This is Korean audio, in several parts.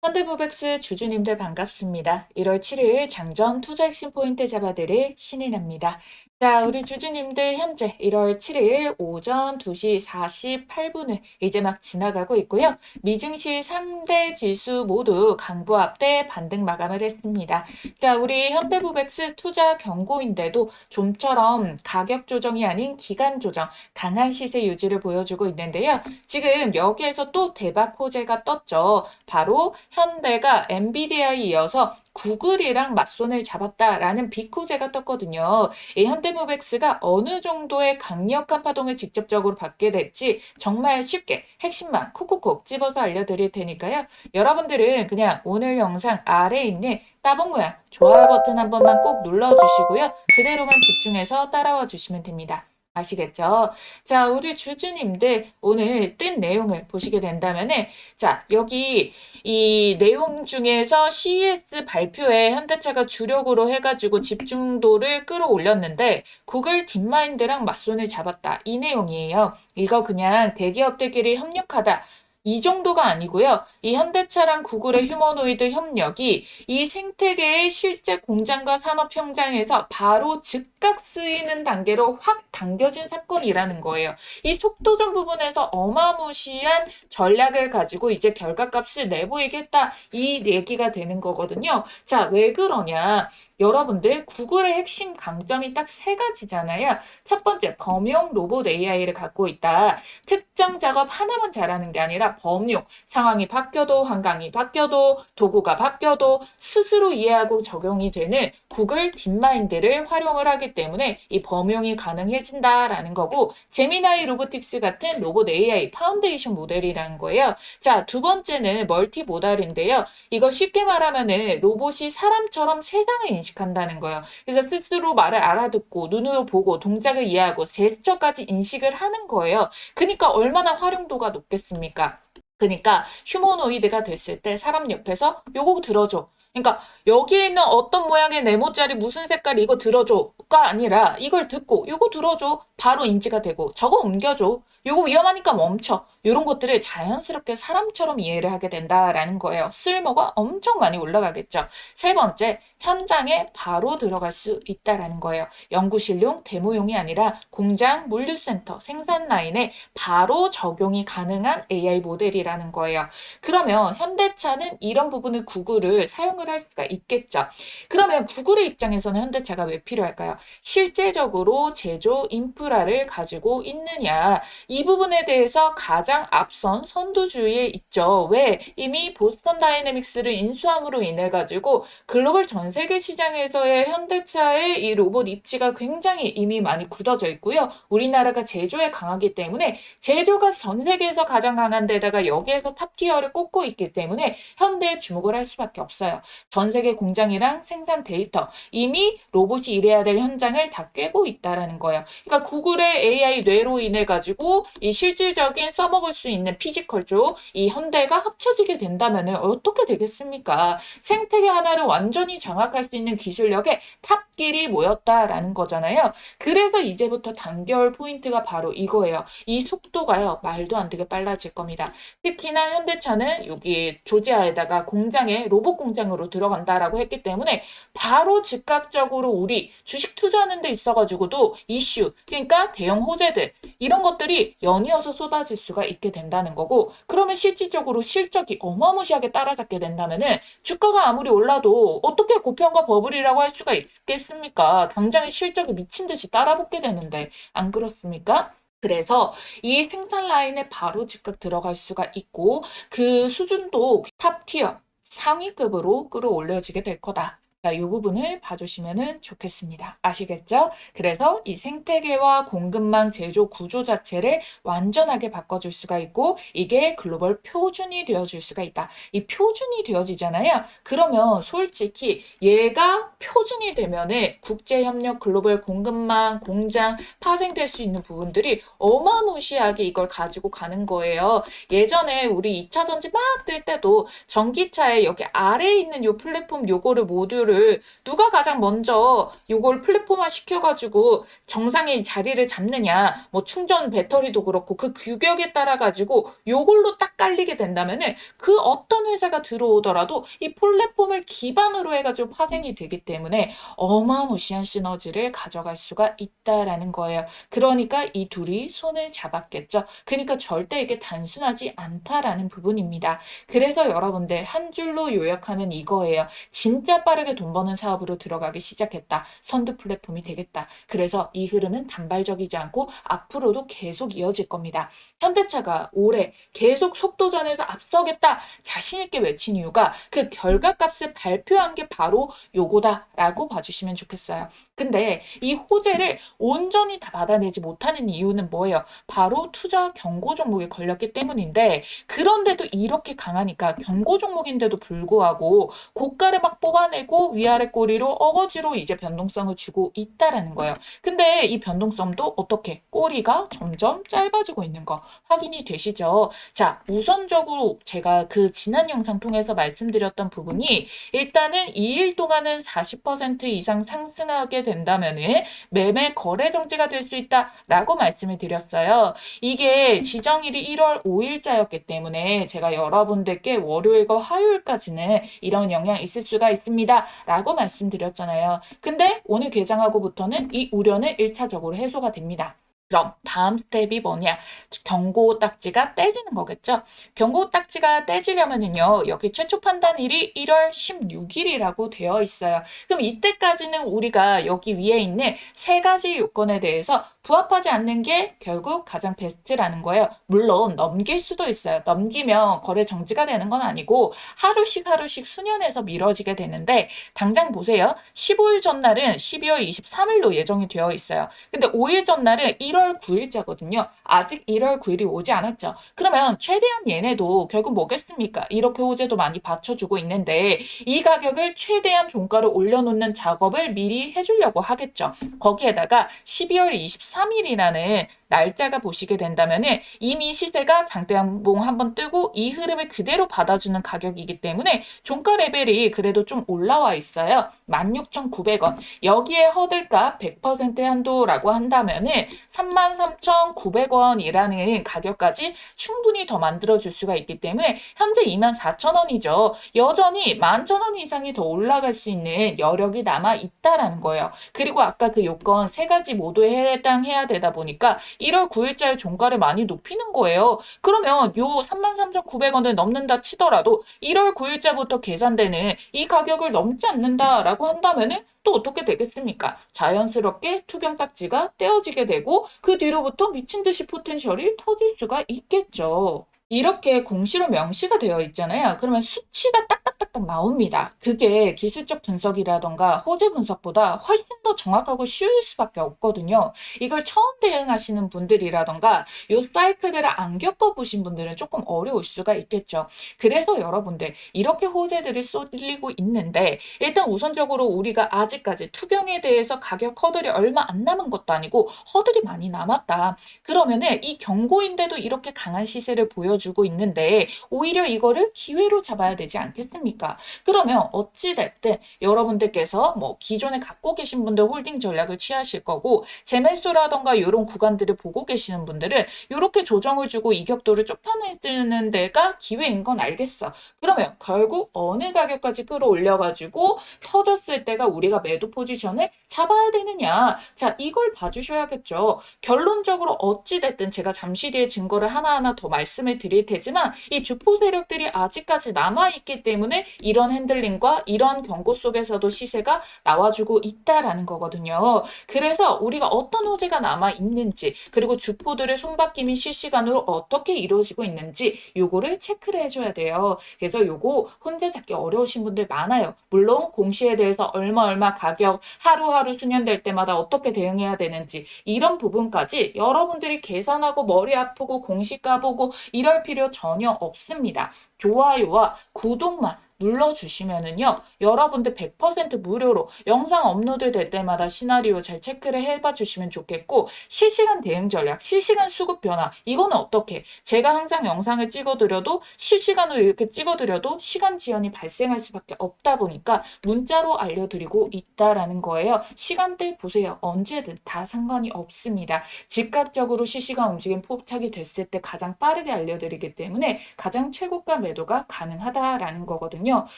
현대모백스 주주님들 반갑습니다. 1월 7일 장전 투자 핵심 포인트 잡아드릴 신인입니다. 자, 우리 주주님들 현재 1월 7일 오전 2시 48분을 이제 막 지나가고 있고요. 미증시 상대 지수 모두 강보합대 반등 마감을 했습니다. 자, 우리 현대모백스 투자 경고인데도 좀처럼 가격 조정이 아닌 기간 조정, 강한 시세 유지를 보여주고 있는데요. 지금 여기에서 또 대박 호재가 떴죠. 바로 현대가 엔비디아에 이어서 구글이랑 맞손을 잡았다라는 빅호재가 떴거든요. 이 현대모백스가 어느 정도의 강력한 파동을 직접적으로 받게 될지 정말 쉽게 핵심만 콕콕콕 집어서 알려드릴 테니까요. 여러분들은 그냥 오늘 영상 아래에 있는 따봉 모양 좋아요 버튼 한 번만 꼭 눌러주시고요. 그대로만 집중해서 따라와 주시면 됩니다. 아시겠죠? 자, 우리 주주님들 오늘 뜬 내용을 보시게 된다면은 자, 여기 이 내용 중에서 CES 발표에 현대차가 주력으로 해가지고 집중도를 끌어올렸는데 구글 딥마인드랑 맞손을 잡았다. 이 내용이에요. 이거 그냥 대기업들끼리 협력하다. 이 정도가 아니고요. 이 현대차랑 구글의 휴머노이드 협력이 이 생태계의 실제 공장과 산업 현장에서 바로 즉각 쓰이는 단계로 확 당겨진 사건이라는 거예요. 이 속도전 부분에서 어마무시한 전략을 가지고 이제 결과값을 내보이겠다. 이 얘기가 되는 거거든요. 자, 왜 그러냐? 여러분들 구글의 핵심 강점이 딱 세 가지잖아요. 첫 번째, 범용 로봇 AI를 갖고 있다. 특정 작업 하나만 잘하는 게 아니라 범용, 상황이 바뀌어도 환경이 바뀌어도 도구가 바뀌어도 스스로 이해하고 적용이 되는 구글 딥마인드를 활용을 하기 때문에 이 범용이 가능해진다라는 거고 제미나이 로보틱스 같은 로봇 AI 파운데이션 모델이라는 거예요. 자, 두 번째는 멀티모달인데요. 이거 쉽게 말하면은 로봇이 사람처럼 세상을 인식한다는 거예요. 그래서 스스로 말을 알아듣고 눈으로 보고 동작을 이해하고 제스처까지 인식을 하는 거예요. 그러니까 얼마나 활용도가 높겠습니까? 그러니까 휴머노이드가 됐을 때 사람 옆에서 요거 들어줘. 그러니까 여기에 있는 어떤 모양의 네모짜리 무슨 색깔 이거 들어줘가 아니라 이걸 듣고 요거 들어줘. 바로 인지가 되고 저거 옮겨줘. 요거 위험하니까 멈춰. 이런 것들을 자연스럽게 사람처럼 이해를 하게 된다라는 거예요. 쓸모가 엄청 많이 올라가겠죠. 세 번째, 현장에 바로 들어갈 수 있다라는 거예요. 연구실용, 데모용이 아니라 공장, 물류센터, 생산 라인에 바로 적용이 가능한 AI 모델이라는 거예요. 그러면 현대차는 이런 부분을 구글을 사용을 할 수가 있겠죠. 그러면 구글의 입장에서는 현대차가 왜 필요할까요? 실제적으로 제조 인프라를 가지고 있느냐. 이 부분에 대해서 가장 앞선 선두주의에 있죠. 왜? 이미 보스턴 다이내믹스를 인수함으로 인해 가지고 글로벌 전 세계 시장에서의 현대차의 이 로봇 입지가 굉장히 이미 많이 굳어져 있고요. 우리나라가 제조에 강하기 때문에 제조가 전 세계에서 가장 강한 데다가 여기에서 탑티어를 꼽고 있기 때문에 현대에 주목을 할 수밖에 없어요. 전 세계 공장이랑 생산 데이터 이미 로봇이 일해야 될 현장을 다 꿰고 있다라는 거예요. 그러니까 구글의 AI 뇌로 인해 가지고 이 실질적인 써먹을 수 있는 피지컬 쪽 이 현대가 합쳐지게 된다면 어떻게 되겠습니까? 생태계 하나를 완전히 장악할 수 있는 기술력에 탑끼리 모였다라는 거잖아요. 그래서 이제부터 단결 포인트가 바로 이거예요. 이 속도가요. 말도 안 되게 빨라질 겁니다. 특히나 현대차는 여기 조지아에다가 공장에 로봇 공장으로 들어간다라고 했기 때문에 바로 즉각적으로 우리 주식 투자하는 데 있어가지고도 이슈, 그러니까 대형 호재들 이런 것들이 연이어서 쏟아질 수가 있게 된다는 거고 그러면 실질적으로 실적이 어마무시하게 따라잡게 된다면은 주가가 아무리 올라도 어떻게 고평가 버블이라고 할 수가 있겠습니까? 당장의 실적이 미친 듯이 따라붙게 되는데 안 그렇습니까? 그래서 이 생산 라인에 바로 즉각 들어갈 수가 있고 그 수준도 탑티어 상위급으로 끌어올려지게 될 거다. 자, 이 부분을 봐주시면 좋겠습니다. 아시겠죠? 그래서 이 생태계와 공급망 제조 구조 자체를 완전하게 바꿔줄 수가 있고 이게 글로벌 표준이 되어줄 수가 있다. 이 표준이 되어지잖아요. 그러면 솔직히 얘가 표준이 되면은 국제협력, 글로벌 공급망, 공장 파생될 수 있는 부분들이 어마무시하게 이걸 가지고 가는 거예요. 예전에 우리 2차 전지 막 뜰 때도 전기차에 여기 아래에 있는 요 플랫폼 요거를 모듈을 이거를 누가 가장 먼저 요걸 플랫폼화 시켜가지고 정상의 자리를 잡느냐, 뭐 충전 배터리도 그렇고 그 규격에 따라 가지고 요걸로 딱 깔리게 된다면은 그 어떤 회사가 들어오더라도 이 플랫폼을 기반으로 해가지고 파생이 되기 때문에 어마무시한 시너지를 가져갈 수가 있다라는 거예요. 그러니까 이 둘이 손을 잡았겠죠. 그러니까 절대 이게 단순하지 않다라는 부분입니다. 그래서 여러분들 한 줄로 요약하면 이거예요. 진짜 빠르게 돈 버는 사업으로 들어가기 시작했다. 선두 플랫폼이 되겠다. 그래서 이 흐름은 단발적이지 않고 앞으로도 계속 이어질 겁니다. 현대차가 올해 계속 속도전에서 앞서겠다 자신 있게 외친 이유가 그 결과값을 발표한 게 바로 요거다라고 봐주시면 좋겠어요. 근데 이 호재를 온전히 다 받아내지 못하는 이유는 뭐예요? 바로 투자 경고 종목에 걸렸기 때문인데, 그런데도 이렇게 강하니까 경고 종목인데도 불구하고 고가를 막 뽑아내고 위아래 꼬리로 어거지로 이제 변동성을 주고 있다라는 거예요. 근데 이 변동성도 어떻게 꼬리가 점점 짧아지고 있는 거 확인이 되시죠? 자, 우선적으로 제가 그 지난 영상 통해서 말씀드렸던 부분이, 일단은 2일 동안은 40% 이상 상승하게 된다면은 매매 거래 정지가 될 수 있다라고 말씀을 드렸어요. 이게 지정일이 1월 5일자였기 때문에 제가 여러분들께 월요일과 화요일까지는 이런 영향이 있을 수가 있습니다 라고 말씀드렸잖아요. 근데 오늘 개장하고부터는 이 우려는 1차적으로 해소가 됩니다. 그럼 다음 스텝이 뭐냐? 경고 딱지가 떼지는 거겠죠? 경고 딱지가 떼지려면은요, 여기 최초 판단일이 1월 16일이라고 되어 있어요. 그럼 이때까지는 우리가 여기 위에 있는 세 가지 요건에 대해서 부합하지 않는 게 결국 가장 베스트라는 거예요. 물론 넘길 수도 있어요. 넘기면 거래 정지가 되는 건 아니고 하루씩 수년에서 미뤄지게 되는데, 당장 보세요. 15일 전날은 12월 23일로 예정이 되어 있어요. 근데 5일 전날은 1월 9일자거든요. 아직 1월 9일이 오지 않았죠. 그러면 최대한 얘네도 결국 뭐겠습니까? 이렇게 호재도 많이 받쳐주고 있는데 이 가격을 최대한 종가를 올려놓는 작업을 미리 해주려고 하겠죠. 거기에다가 12월 23일이라는 날짜가 보시게 된다면은 이미 시세가 장대양봉 한번 뜨고 이 흐름을 그대로 받아주는 가격이기 때문에 종가 레벨이 그래도 좀 올라와 있어요. 16,900원. 여기에 허들가 100% 한도라고 한다면은 33,900원이라는 가격까지 충분히 더 만들어줄 수가 있기 때문에 현재 24,000원이죠. 여전히 11,000원 이상이 더 올라갈 수 있는 여력이 남아 있다라는 거예요. 그리고 아까 그 요건 세 가지 모두에 해당해야 되다 보니까 1월 9일자의 종가를 많이 높이는 거예요. 그러면 요 33,900원을 넘는다 치더라도 1월 9일자부터 계산되는 이 가격을 넘지 않는다라고 한다면은 또 어떻게 되겠습니까? 자연스럽게 투경 딱지가 떼어지게 되고 그 뒤로부터 미친 듯이 포텐셜이 터질 수가 있겠죠. 이렇게 공시로 명시가 되어 있잖아요. 그러면 수치가 딱딱딱딱 나옵니다. 그게 기술적 분석이라던가 호재 분석보다 훨씬 더 정확하고 쉬울 수밖에 없거든요. 이걸 처음 대응하시는 분들이라던가 요 사이클들을 안 겪어보신 분들은 조금 어려울 수가 있겠죠. 그래서 여러분들 이렇게 호재들이 쏠리고 있는데, 일단 우선적으로 우리가 아직까지 투경에 대해서 가격 허들이 얼마 안 남은 것도 아니고 허들이 많이 남았다. 그러면은 이 경고인데도 이렇게 강한 시세를 보여주고 있는데 오히려 이거를 기회로 잡아야 되지 않겠습니까? 그러면 어찌됐든 여러분들께서 뭐 기존에 갖고 계신 분들 홀딩 전략을 취하실 거고, 재매수라던가 이런 구간들을 보고 계시는 분들은 이렇게 조정을 주고 이격도를 좁혀내는 데가 기회인 건 알겠어. 그러면 결국 어느 가격까지 끌어올려가지고 터졌을 때가 우리가 매도 포지션을 잡아야 되느냐. 자, 이걸 봐주셔야겠죠. 결론적으로 어찌됐든 제가 잠시 뒤에 증거를 하나하나 더 말씀을 드릴 테지만 이 주포 세력들이 아직까지 남아있기 때문에 이런 핸들링과 이런 경고 속에서도 시세가 나와주고 있다라는 거거든요. 그래서 우리가 어떤 호재가 남아있는지, 그리고 주포들의 손바뀜이 실시간으로 어떻게 이루어지고 있는지 요거를 체크를 해줘야 돼요. 그래서 요거 혼자 잡기 어려우신 분들 많아요. 물론 공시에 대해서 얼마 가격 하루하루 수년될 때마다 어떻게 대응해야 되는지 이런 부분까지 여러분들이 계산하고 머리 아프고 공시 까보고 이럴 필요 전혀 없습니다. 좋아요와 구독만 눌러주시면은요, 여러분들 100% 무료로 영상 업로드 될 때마다 시나리오 잘 체크를 해봐 주시면 좋겠고, 실시간 대응 전략, 실시간 수급 변화, 이거는 어떻게? 제가 항상 영상을 찍어드려도 실시간으로 이렇게 찍어드려도 시간 지연이 발생할 수밖에 없다 보니까 문자로 알려드리고 있다라는 거예요. 시간대 보세요. 언제든 다 상관이 없습니다. 즉각적으로 실시간 움직임 포착이 됐을 때 가장 빠르게 알려드리기 때문에 가장 최고가 매도가 가능하다라는 거거든요.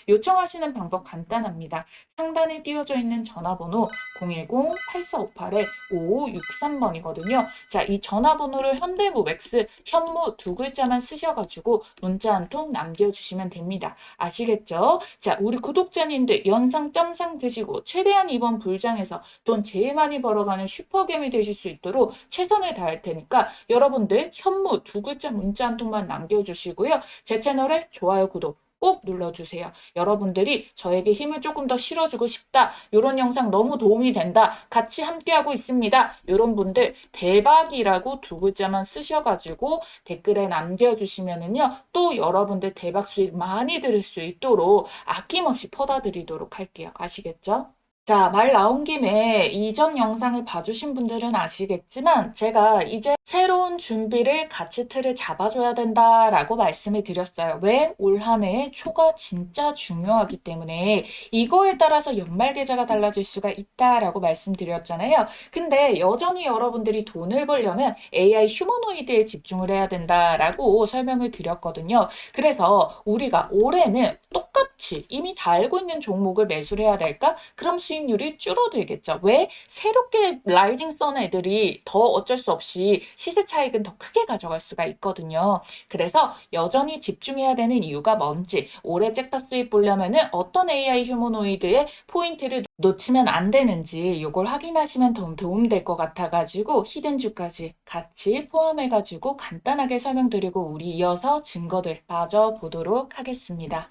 요청하시는 방법 간단합니다. 상단에 띄워져 있는 전화번호 010-8458-5563번이거든요. 자, 이 전화번호를 현대무맥스 현무 두 글자만 쓰셔가지고 문자 한 통 남겨주시면 됩니다. 아시겠죠? 자, 우리 구독자님들 연상 짬상 드시고 최대한 이번 불장에서 돈 제일 많이 벌어가는 슈퍼겜이 되실 수 있도록 최선을 다할 테니까 여러분들 현무 두 글자 문자 한 통만 남겨주시고요. 제 채널에 좋아요, 구독 꼭 눌러주세요. 여러분들이 저에게 힘을 조금 더 실어주고 싶다. 이런 영상 너무 도움이 된다. 같이 함께하고 있습니다. 이런 분들 대박이라고 두 글자만 쓰셔가지고 댓글에 남겨주시면은요. 또 여러분들 대박 수익 많이 들을 수 있도록 아낌없이 퍼다 드리도록 할게요. 아시겠죠? 자, 말 나온 김에 이전 영상을 봐주신 분들은 아시겠지만 제가 이제 새로운 준비를 같이 틀을 잡아줘야 된다라고 말씀을 드렸어요. 왜? 올 한 해 초가 진짜 중요하기 때문에 이거에 따라서 연말 계좌가 달라질 수가 있다라고 말씀드렸잖아요. 근데 여전히 여러분들이 돈을 벌려면 AI 휴머노이드에 집중을 해야 된다라고 설명을 드렸거든요. 그래서 우리가 올해는 똑같이 이미 다 알고 있는 종목을 매수를 해야 될까? 그럼 수익률이 줄어들겠죠. 왜? 새롭게 라이징 선 애들이 더 어쩔 수 없이 시세 차익은 더 크게 가져갈 수가 있거든요. 그래서 여전히 집중해야 되는 이유가 뭔지, 올해 잭팟 수익 보려면은 어떤 AI 휴머노이드의 포인트를 놓치면 안 되는지 이걸 확인하시면 더 도움될 것 같아가지고 히든주까지 같이 포함해가지고 간단하게 설명드리고 우리 이어서 증거들 빠져보도록 하겠습니다.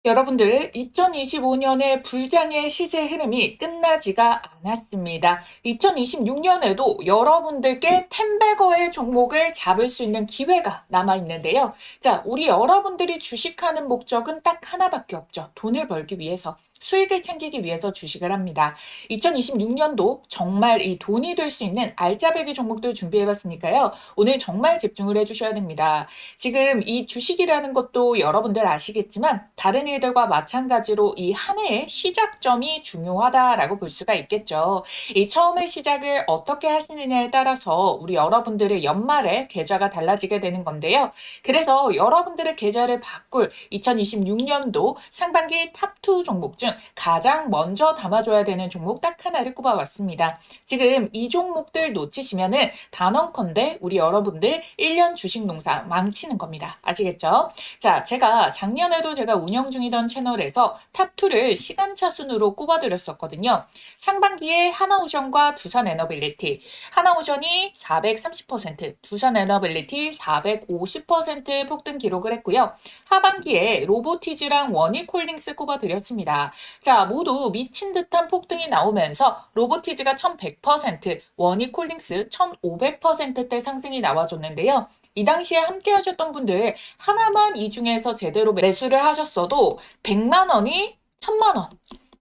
여러분들, 2025년의 불장의 시세 흐름이 끝나지가 않았습니다. 2026년에도 여러분들께 템베거의 종목을 잡을 수 있는 기회가 남아있는데요. 자, 우리 여러분들이 주식하는 목적은 딱 하나밖에 없죠. 돈을 벌기 위해서. 수익을 챙기기 위해서 주식을 합니다. 2026년도 정말 이 돈이 될 수 있는 알짜배기 종목들 준비해봤으니까요. 오늘 정말 집중을 해주셔야 됩니다. 지금 이 주식이라는 것도 여러분들 아시겠지만 다른 일들과 마찬가지로 이 한 해의 시작점이 중요하다라고 볼 수가 있겠죠. 이 처음의 시작을 어떻게 하시느냐에 따라서 우리 여러분들의 연말에 계좌가 달라지게 되는 건데요. 그래서 여러분들의 계좌를 바꿀 2026년도 상반기 탑2 종목 중 가장 먼저 담아줘야 되는 종목 딱 하나를 꼽아왔습니다. 지금 이 종목들 놓치시면은 단언컨대 우리 여러분들 1년 주식 농사 망치는 겁니다. 아시겠죠? 자, 작년에도 제가 운영 중이던 채널에서 탑2를 시간차 순으로 꼽아드렸었거든요. 상반기에 하나오션과 두산에너빌리티, 하나오션이 430%, 두산에너빌리티 450% 폭등 기록을 했고요. 하반기에 로보티즈랑 원익홀딩스 꼽아드렸습니다. 자, 모두 미친 듯한 폭등이 나오면서 로보티즈가 1100%, 원익홀딩스 1500%대 상승이 나와줬는데요. 이 당시에 함께 하셨던 분들 하나만 이 중에서 제대로 매수를 하셨어도 100만 원이 1000만 원,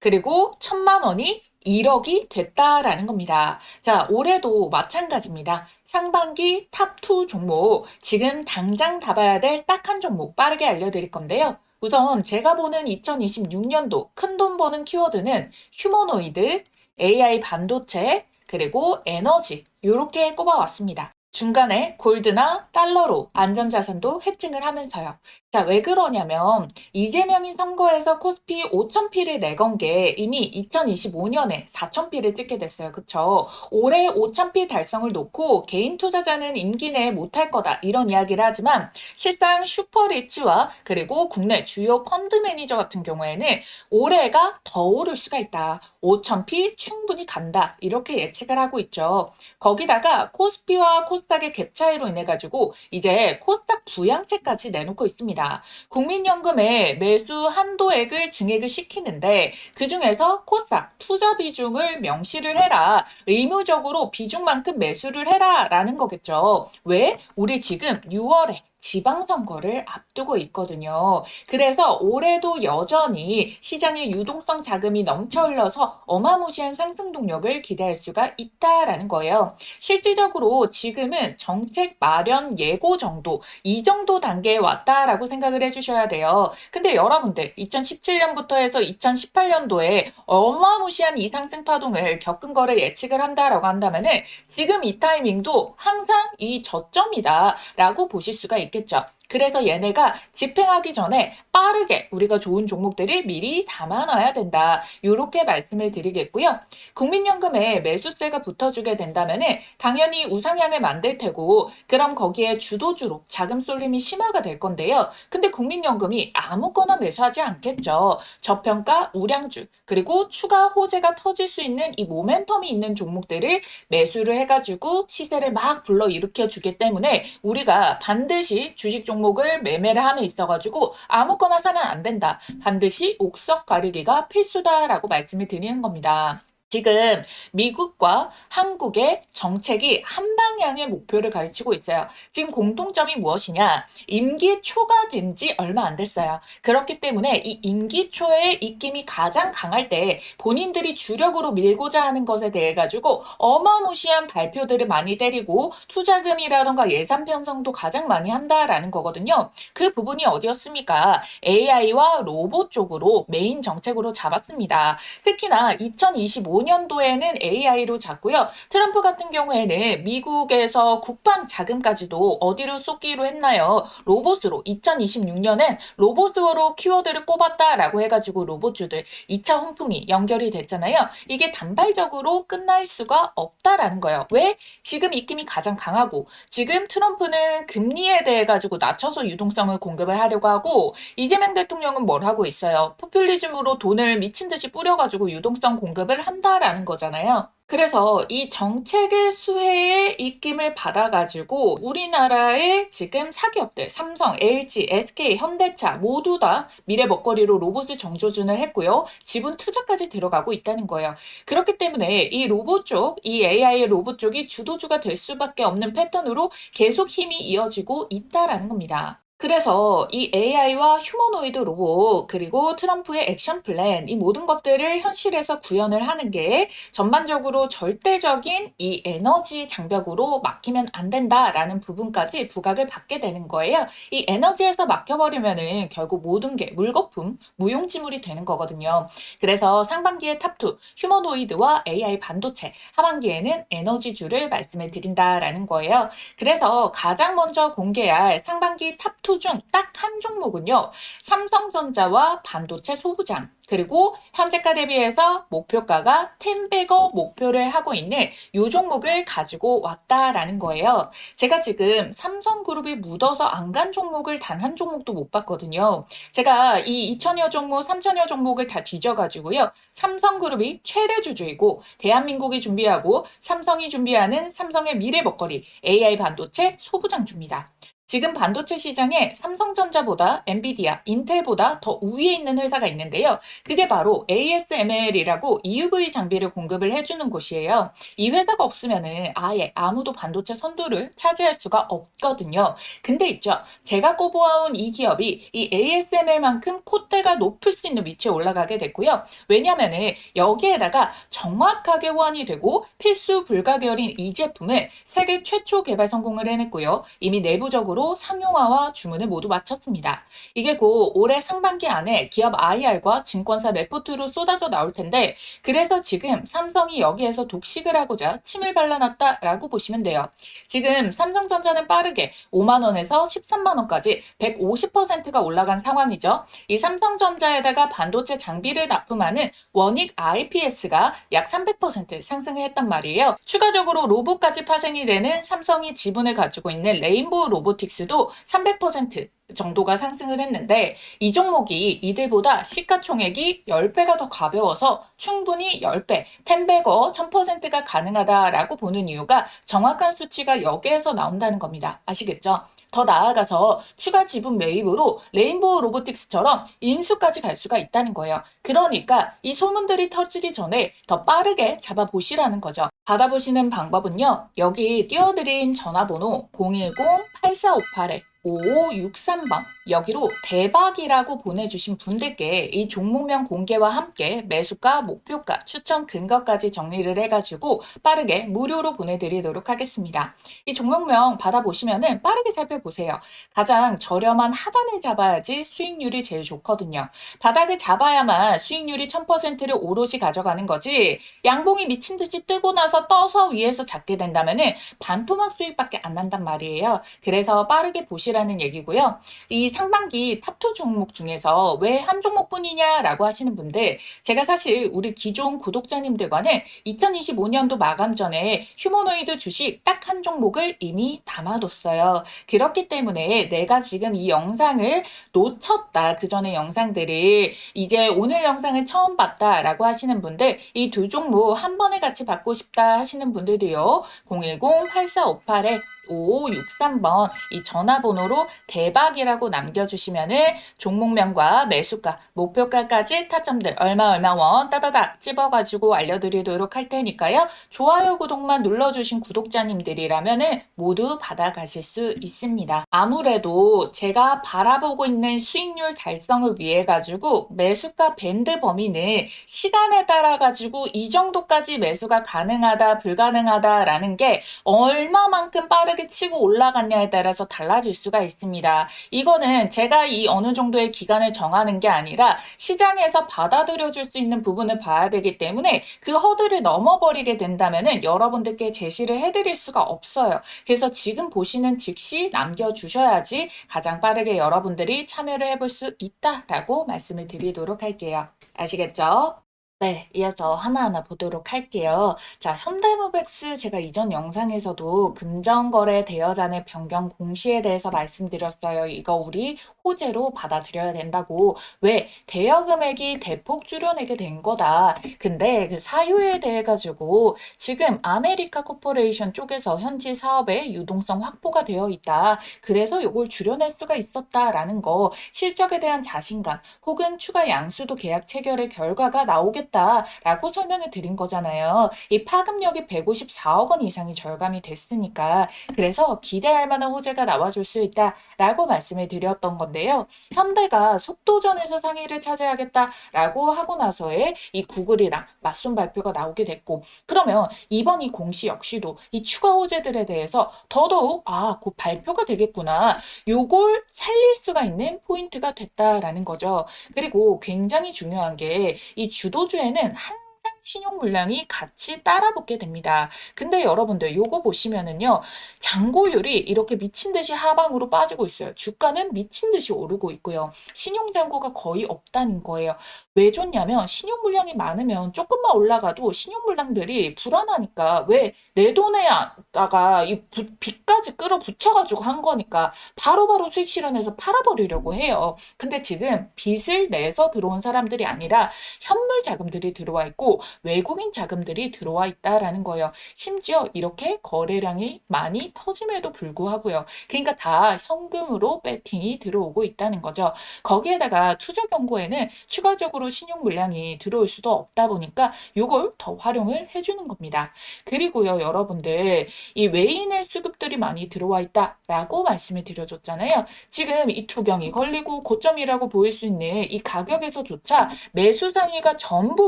그리고 1000만 원이 1억이 됐다라는 겁니다. 자, 올해도 마찬가지입니다. 상반기 탑2 종목, 지금 당장 잡아야 될 딱 한 종목 빠르게 알려드릴 건데요. 우선 제가 보는 2026년도 큰돈 버는 키워드는 휴머노이드, AI 반도체, 그리고 에너지 이렇게 꼽아왔습니다. 중간에 골드나 달러로 안전자산도 해칭을 하면서요. 자, 왜 그러냐면 이재명이 선거에서 코스피 5,000피를 내건 게 이미 2025년에 4,000피를 찍게 됐어요. 그쵸? 올해 5,000피 달성을 놓고 개인 투자자는 임기 내에 못할 거다 이런 이야기를 하지만 실상 슈퍼리치와 그리고 국내 주요 펀드 매니저 같은 경우에는 올해가 더 오를 수가 있다. 5,000피 충분히 간다. 이렇게 예측을 하고 있죠. 거기다가 코스피와 코스닥의 갭 차이로 인해 가지고 이제 코스닥 부양책까지 내놓고 있습니다. 국민연금에 매수 한도액을 증액을 시키는데 그중에서 코스닥 투자 비중을 명시를 해라. 의무적으로 비중만큼 매수를 해라 라는 거겠죠. 왜? 우리 지금 6월에 지방선거를 앞두고 있거든요. 그래서 올해도 여전히 시장에 유동성 자금이 넘쳐 흘러서 어마무시한 상승 동력을 기대할 수가 있다라는 거예요. 실질적으로 지금은 정책 마련 예고 정도, 이 정도 단계에 왔다라고 생각을 해주셔야 돼요. 근데 여러분들 2017년부터 해서 2018년도에 어마무시한 이 상승 파동을 겪은 거를 예측을 한다라고 한다면은 지금 이 타이밍도 항상 이 저점이다라고 보실 수가 있겠죠. 그래서 얘네가 집행하기 전에 빠르게 우리가 좋은 종목들을 미리 담아놔야 된다. 이렇게 말씀을 드리겠고요. 국민연금에 매수세가 붙어주게 된다면은 당연히 우상향을 만들 테고 그럼 거기에 주도주로 자금 쏠림이 심화가 될 건데요. 근데 국민연금이 아무거나 매수하지 않겠죠. 저평가 우량주 그리고 추가 호재가 터질 수 있는 이 모멘텀이 있는 종목들을 매수를 해가지고 시세를 막 불러일으켜 주기 때문에 우리가 반드시 주식 종목을 매매를 함에 있어가지고 아무거나 사면 안 된다. 반드시 옥석 가리기가 필수다라고 말씀을 드리는 겁니다. 지금 미국과 한국의 정책이 한 방향의 목표를 가르치고 있어요. 지금 공통점이 무엇이냐? 임기 초가 된 지 얼마 안 됐어요. 그렇기 때문에 이 임기 초의 입김이 가장 강할 때 본인들이 주력으로 밀고자 하는 것에 대해 가지고 어마무시한 발표들을 많이 때리고 투자금이라던가 예산 편성도 가장 많이 한다라는 거거든요. 그 부분이 어디였습니까? AI와 로봇 쪽으로 메인 정책으로 잡았습니다. 특히나 2025년도에는 AI로 잡고요. 트럼프 같은 경우에는 미국에서 국방 자금까지도 어디로 쏟기로 했나요? 로봇으로 2026년엔 로봇으로 키워드를 꼽았다라고 해가지고 로봇주들 2차 훈풍이 연결이 됐잖아요. 이게 단발적으로 끝날 수가 없다라는 거예요. 왜? 지금 입김이 가장 강하고 지금 트럼프는 금리에 대해 가지고 낮춰서 유동성을 공급을 하려고 하고 이재명 대통령은 뭘 하고 있어요? 포퓰리즘으로 돈을 미친 듯이 뿌려가지고 유동성 공급을 한다라는 거잖아요. 그래서 이 정책의 수혜의 입김을 받아가지고 우리나라의 지금 사기업들 삼성, LG, SK, 현대차 모두 다 미래 먹거리로 로봇을 정조준을 했고요. 지분 투자까지 들어가고 있다는 거예요. 그렇기 때문에 이 로봇 쪽, 이 AI 로봇 쪽이 주도주가 될 수밖에 없는 패턴으로 계속 힘이 이어지고 있다라는 겁니다. 그래서 이 AI와 휴머노이드 로봇 그리고 트럼프의 액션 플랜 이 모든 것들을 현실에서 구현을 하는 게 전반적으로 절대적인 이 에너지 장벽으로 막히면 안 된다라는 부분까지 부각을 받게 되는 거예요. 이 에너지에서 막혀버리면은 결국 모든 게 물거품, 무용지물이 되는 거거든요. 그래서 상반기에 탑2 휴머노이드와 AI 반도체, 하반기에는 에너지주를 말씀을 드린다라는 거예요. 그래서 가장 먼저 공개할 상반기 탑2 중 딱 한 종목은요. 삼성전자와 반도체 소부장 그리고 현재가 대비해서 목표가가 10배거 목표를 하고 있는 이 종목을 가지고 왔다라는 거예요. 제가 지금 삼성그룹이 묻어서 안 간 종목을 단 한 종목도 못 봤거든요. 제가 이 2천여 종목, 3천여 종목을 다 뒤져가지고요. 삼성그룹이 최대 주주이고 대한민국이 준비하고 삼성이 준비하는 삼성의 미래 먹거리 AI 반도체 소부장주입니다. 지금 반도체 시장에 삼성전자보다 엔비디아, 인텔보다 더 우위에 있는 회사가 있는데요. 그게 바로 ASML이라고 EUV 장비를 공급을 해주는 곳이에요. 이 회사가 없으면은 아예 아무도 반도체 선두를 차지할 수가 없거든요. 근데 있죠. 제가 꼽아온 이 기업이 이 ASML만큼 콧대가 높을 수 있는 위치에 올라가게 됐고요. 왜냐면은 여기에다가 정확하게 호환이 되고 필수 불가결인 이 제품을 세계 최초 개발 성공을 해냈고요. 이미 내부적으로 상용화와 주문을 모두 마쳤습니다. 이게 곧 올해 상반기 안에 기업 IR과 증권사 레포트로 쏟아져 나올 텐데 그래서 지금 삼성이 여기에서 독식을 하고자 침을 발라놨다라고 보시면 돼요. 지금 삼성전자는 빠르게 5만 원에서 13만 원까지 150%가 올라간 상황이죠. 이 삼성전자에다가 반도체 장비를 납품하는 원익 IPS가 약 300% 상승을 했단 말이에요. 추가적으로 로봇까지 파생이 되는 삼성이 지분을 가지고 있는 레인보우 로보틱스도 300% 정도가 상승을 했는데 이 종목이 이들보다 시가총액이 10배가 더 가벼워서 충분히 10배, 10배거 1000%가 가능하다라고 보는 이유가 정확한 수치가 여기에서 나온다는 겁니다. 아시겠죠? 더 나아가서 추가 지분 매입으로 레인보우 로보틱스처럼 인수까지 갈 수가 있다는 거예요. 그러니까 이 소문들이 터지기 전에 더 빠르게 잡아보시라는 거죠. 받아보시는 방법은요. 여기 띄워드린 전화번호 010-8458에 5563번 여기로 대박이라고 보내주신 분들께 이 종목명 공개와 함께 매수가, 목표가, 추천 근거까지 정리를 해가지고 빠르게 무료로 보내드리도록 하겠습니다. 이 종목명 받아보시면은 빠르게 살펴보세요. 가장 저렴한 하단을 잡아야지 수익률이 제일 좋거든요. 바닥을 잡아야만 수익률이 1000%를 오롯이 가져가는 거지, 양봉이 미친 듯이 뜨고 나서 떠서 위에서 잡게 된다면은 반토막 수익밖에 안 난단 말이에요. 그래서 빠르게 보시라는 얘기고요. 이 상반기 탑2 종목 중에서 왜 한 종목뿐이냐라고 하시는 분들, 제가 사실 우리 기존 구독자님들과는 2025년도 마감 전에 휴머노이드 주식 딱 한 종목을 이미 담아뒀어요. 그렇기 때문에 내가 지금 이 영상을 놓쳤다, 그 전에 영상들을 이제 오늘 영상을 처음 봤다라고 하시는 분들, 이 두 종목 한 번에 같이 받고 싶다 하시는 분들도요. 010-8458에 5563번 이 전화번호로 대박이라고 남겨주시면은 종목명과 매수가, 목표가까지 타점들 얼마 원 따다닥 찝어가지고 알려드리도록 할 테니까요. 좋아요, 구독만 눌러주신 구독자님들이라면은 모두 받아가실 수 있습니다. 아무래도 제가 바라보고 있는 수익률 달성을 위해 가지고 매수가 밴드 범위는 시간에 따라 가지고 이 정도까지 매수가 가능하다, 불가능하다라는 게 얼마만큼 빠르게 치고 올라갔냐에 따라서 달라질 수가 있습니다. 이거는 제가 이 어느 정도의 기간을 정하는 게 아니라 시장에서 받아들여줄 수 있는 부분을 봐야 되기 때문에 그 허들을 넘어버리게 된다면은 여러분들께 제시를 해드릴 수가 없어요. 그래서 지금 보시는 즉시 남겨주셔야지 가장 빠르게 여러분들이 참여를 해볼 수 있다라고 말씀을 드리도록 할게요. 아시겠죠? 네, 이어서 하나하나 보도록 할게요. 자, 현대모백스 제가 이전 영상에서도 금전거래 대여잔의 변경 공시에 대해서 말씀드렸어요. 이거 우리 호재로 받아들여야 된다고. 왜? 대여 금액이 대폭 줄여내게 된 거다. 근데 그 사유에 대해 가지고 지금 아메리카 코퍼레이션 쪽에서 현지 사업의 유동성 확보가 되어 있다. 그래서 이걸 줄여낼 수가 있었다라는 거, 실적에 대한 자신감 혹은 추가 양수도 계약 체결의 결과가 나오겠다라고 설명을 드린 거잖아요. 이 파급력이 154억 원 이상이 절감이 됐으니까, 그래서 기대할 만한 호재가 나와줄 수 있다라고 말씀을 드렸던 건데요. 현대가 속도전에서 상위를 차지하겠다라고 하고 나서의 이 구글이랑 맞선 발표가 나오게 됐고, 그러면 이번 이 공시 역시도 이 추가 호재들에 대해서 더더욱 곧 발표가 되겠구나, 요걸 살릴 수가 있는 포인트가 됐다라는 거죠. 그리고 굉장히 중요한 게 이 주도주에는 항상 신용 물량이 같이 따라붙게 됩니다. 근데 여러분들 요거 보시면은요, 잔고율이 이렇게 미친 듯이 하방으로 빠지고 있어요. 주가는 미친 듯이 오르고 있고요. 신용 잔고가 거의 없다는 거예요. 왜 좋냐면 신용 물량이 많으면 조금만 올라가도 신용 물량들이 불안하니까, 왜 내 돈에다가 이 빚까지 끌어붙여가지고 한 거니까 바로바로 수익 실현해서 팔아버리려고 해요. 근데 지금 빚을 내서 들어온 사람들이 아니라 현물 자금들이 들어와 있고 외국인 자금들이 들어와 있다라는 거예요. 심지어 이렇게 거래량이 많이 터짐에도 불구하고요. 그러니까 다 현금으로 배팅이 들어오고 있다는 거죠. 거기에다가 투자 경고에는 추가적으로 신용 물량이 들어올 수도 없다 보니까 이걸 더 활용을 해주는 겁니다. 그리고요, 여러분들 이 외인의 수급들이 많이 들어와 있다라고 말씀을 드려줬잖아요. 지금 이 투경이 걸리고 고점이라고 보일 수 있는 이 가격에서조차 매수 상위가 전부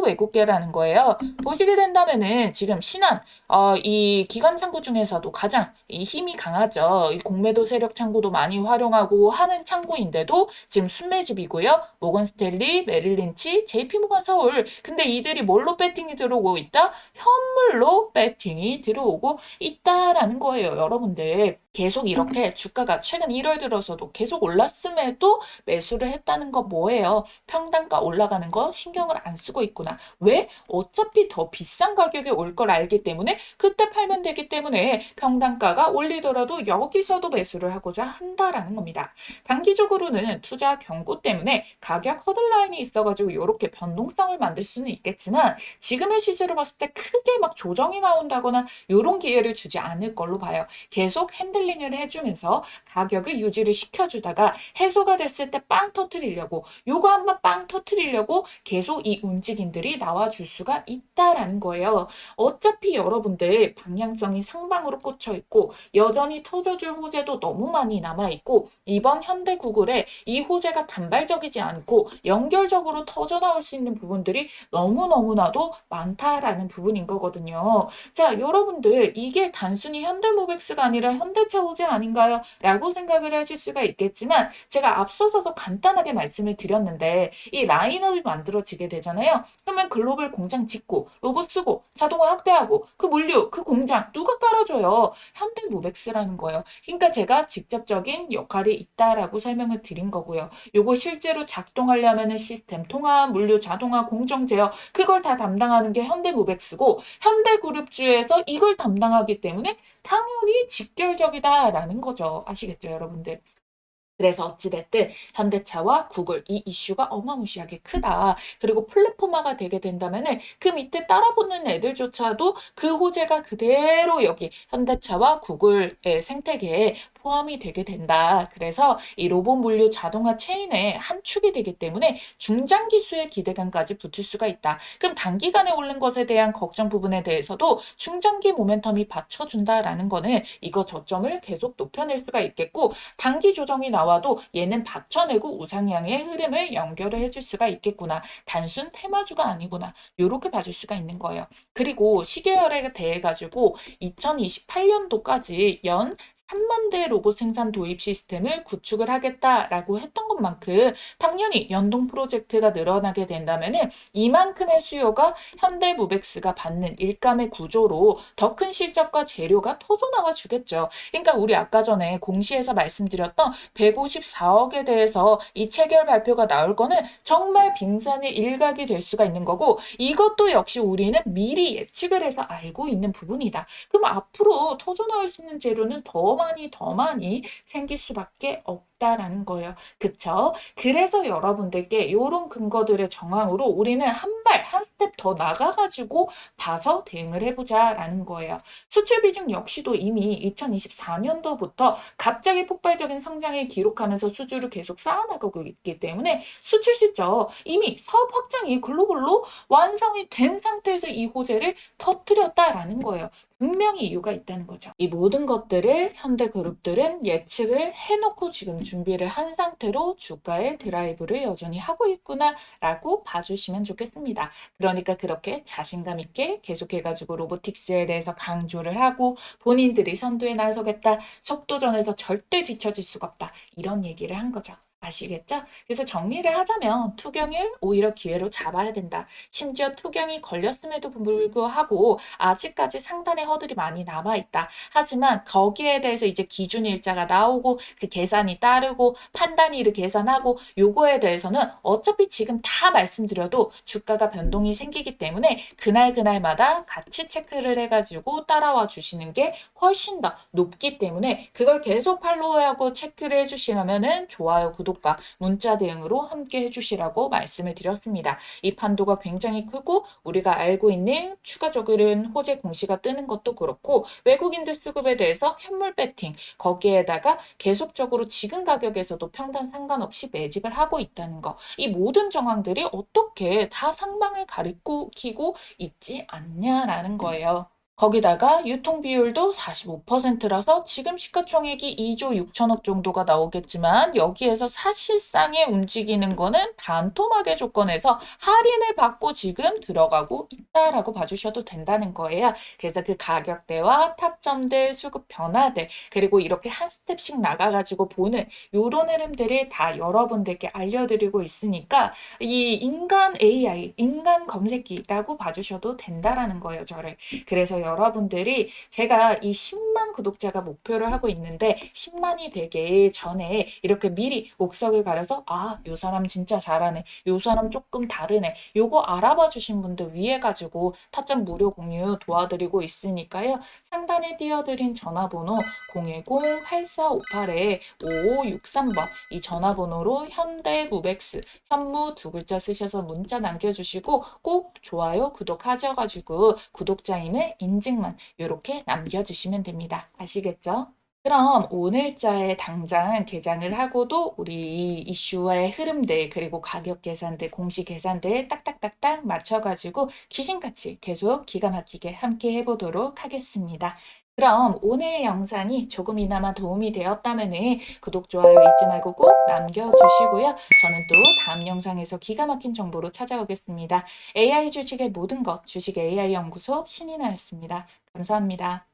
외국계라는 거예요. 보시게 된다면은 지금 신한 이 기관 창구 중에서도 가장 이 힘이 강하죠. 이 공매도 세력 창구도 많이 활용하고 하는 창구인데도 지금 순매집이고요. 모건스탠리, 메릴린치, JP모건 서울. 근데 이들이 뭘로 배팅이 들어오고 있다? 현물로 배팅이 들어오고 있다라는 거예요, 여러분들. 계속 이렇게 주가가 최근 1월 들어서도 계속 올랐음에도 매수를 했다는 거 뭐예요? 평단가 올라가는 거 신경을 안 쓰고 있구나. 왜? 어차피 더 비싼 가격에 올 걸 알기 때문에 그때 팔면 되기 때문에 평단가가 올리더라도 여기서도 매수를 하고자 한다라는 겁니다. 단기적으로는 투자 경고 때문에 가격 허들라인이 있어가지고 이렇게 변동성을 만들 수는 있겠지만 지금의 시세로 봤을 때 크게 막 조정이 나온다거나 이런 기회를 주지 않을 걸로 봐요. 계속 핸들링을 해주면서 가격을 유지를 시켜주다가 해소가 됐을 때 빵 터트리려고, 요거 한번 빵 터트리려고 계속 이 움직임들이 나와줄 수가 수가 있다라는 거예요. 어차피 여러분들 방향성이 상방으로 꽂혀 있고 여전히 터져줄 호재도 너무 많이 남아 있고 이번 현대 구글에 이 호재가 단발적이지 않고 연결적으로 터져 나올 수 있는 부분들이 너무너무나도 많다라는 부분인 거거든요. 자, 여러분들 이게 단순히 현대모백스가 아니라 현대차 호재 아닌가요? 라고 생각을 하실 수가 있겠지만 제가 앞서서도 간단하게 말씀을 드렸는데 이 라인업이 만들어지게 되잖아요. 그러면 글로벌 공장 짓고 로봇 쓰고 자동화 확대하고 그 물류, 그 공장 누가 깔아줘요? 현대모백스라는 거예요. 그러니까 제가 직접적인 역할이 있다라고 설명을 드린 거고요. 요거 실제로 작동하려면은 시스템, 통합, 물류, 자동화, 공정 제어 그걸 다 담당하는 게 현대모백스고 현대그룹주에서 이걸 담당하기 때문에 당연히 직결적이다라는 거죠. 아시겠죠, 여러분들? 그래서 어찌됐든 현대차와 구글 이 이슈가 어마무시하게 크다. 그리고 플랫폼화가 되게 된다면은 그 밑에 따라붙는 애들조차도 그 호재가 그대로 여기 현대차와 구글의 생태계에 포함이 되게 된다. 그래서 이 로봇 물류 자동화 체인의 한 축이 되기 때문에 중장기수의 기대감까지 붙을 수가 있다. 그럼 단기간에 오른 것에 대한 걱정 부분에 대해서도 중장기 모멘텀이 받쳐준다라는 거는 이거 저점을 계속 높여낼 수가 있겠고 단기 조정이 나와도 얘는 받쳐내고 우상향의 흐름을 연결을 해줄 수가 있겠구나. 단순 테마주가 아니구나. 이렇게 봐줄 수가 있는 거예요. 그리고 시계열에 대해 가지고 2028년도까지 연 3만 대 로봇 생산 도입 시스템을 구축을 하겠다라고 했던 것만큼 당연히 연동 프로젝트가 늘어나게 된다면은 이만큼의 수요가 현대모백스가 받는 일감의 구조로 더 큰 실적과 재료가 터져나와 주겠죠. 그러니까 우리 아까 전에 공시에서 말씀드렸던 154억에 대해서 이 체결 발표가 나올 거는 정말 빙산의 일각이 될 수가 있는 거고 이것도 역시 우리는 미리 예측을 해서 알고 있는 부분이다. 그럼 앞으로 터져나올 수 있는 재료는 더 많이 생길 수밖에 없다라는 거예요. 그쵸? 그래서 여러분들께 이런 근거들의 정황으로 우리는 한 발, 한 스텝 더 나가가지고 봐서 대응을 해보자라는 거예요. 수출 비중 역시도 이미 2024년도부터 갑자기 폭발적인 성장을 기록하면서 수주를 계속 쌓아나가고 있기 때문에 수출 실적 이미 사업 확장이 글로벌로 완성이 된 상태에서 이 호재를 터뜨렸다라는 거예요. 분명히 이유가 있다는 거죠. 이 모든 것들을 현대그룹들은 예측을 해놓고 지금 준비를 한 상태로 주가의 드라이브를 여전히 하고 있구나라고 봐주시면 좋겠습니다. 그러니까 그렇게 자신감 있게 계속해가지고 로보틱스에 대해서 강조를 하고 본인들이 선두에 나서겠다. 속도전에서 절대 뒤처질 수가 없다. 이런 얘기를 한 거죠. 아시겠죠? 그래서 정리를 하자면 투경을 오히려 기회로 잡아야 된다. 심지어 투경이 걸렸음에도 불구하고 아직까지 상단의 허들이 많이 남아있다. 하지만 거기에 대해서 이제 기준 일자가 나오고 그 계산이 따르고 판단일을 계산하고 요거에 대해서는 어차피 지금 다 말씀드려도 주가가 변동이 생기기 때문에 그날마다 같이 체크를 해가지고 따라와 주시는 게 훨씬 더 높기 때문에 그걸 계속 팔로우하고 체크를 해주시려면은 좋아요, 구독과 문자 대응으로 함께 해주시라고 말씀을 드렸습니다. 이 판도가 굉장히 크고 우리가 알고 있는 추가적인 호재 공시가 뜨는 것도 그렇고 외국인들 수급에 대해서 현물 배팅 거기에다가 계속적으로 지금 가격에서도 평단 상관없이 매집을 하고 있다는 거. 이 모든 정황들이 어떻게 다 상방을 가리키고 있지 않냐라는 거예요. 거기다가 유통비율도 45%라서 지금 시가총액이 2조 6천억 정도가 나오겠지만 여기에서 사실상의 움직이는 거는 반토막의 조건에서 할인을 받고 지금 들어가고 있다라고 봐주셔도 된다는 거예요. 그래서 그 가격대와 타점들, 수급 변화들 그리고 이렇게 한 스텝씩 나가가지고 보는 요런 흐름들을 다 여러분들께 알려드리고 있으니까 이 인간 AI, 인간 검색기라고 봐주셔도 된다라는 거예요, 저를. 그래서 여러분들이 제가 이 10만 구독자가 목표를 하고 있는데 10만이 되기 전에 이렇게 미리 옥석을 가려서 요 사람 진짜 잘하네. 요 사람 조금 다르네. 요거 알아봐 주신 분들 위해 가지고 타점 무료 공유 도와드리고 있으니까요. 상단에 띄워드린 전화번호 010-8458-5563번 이 전화번호로 현대무백스 현무 두 글자 쓰셔서 문자 남겨주시고 꼭 좋아요, 구독하셔가지고 구독자임을 인증만 이렇게 남겨주시면 됩니다. 아시겠죠? 그럼 오늘자에 당장 개장을 하고도 우리 이 이슈의 흐름들 그리고 가격 계산들, 공시 계산들 딱딱딱딱 맞춰가지고 귀신같이 계속 기가 막히게 함께 해보도록 하겠습니다. 그럼 오늘 영상이 조금이나마 도움이 되었다면 구독, 좋아요 잊지 말고 꼭 남겨주시고요. 저는 또 다음 영상에서 기가 막힌 정보로 찾아오겠습니다. AI 주식의 모든 것, 주식 AI 연구소 신인아였습니다. 감사합니다.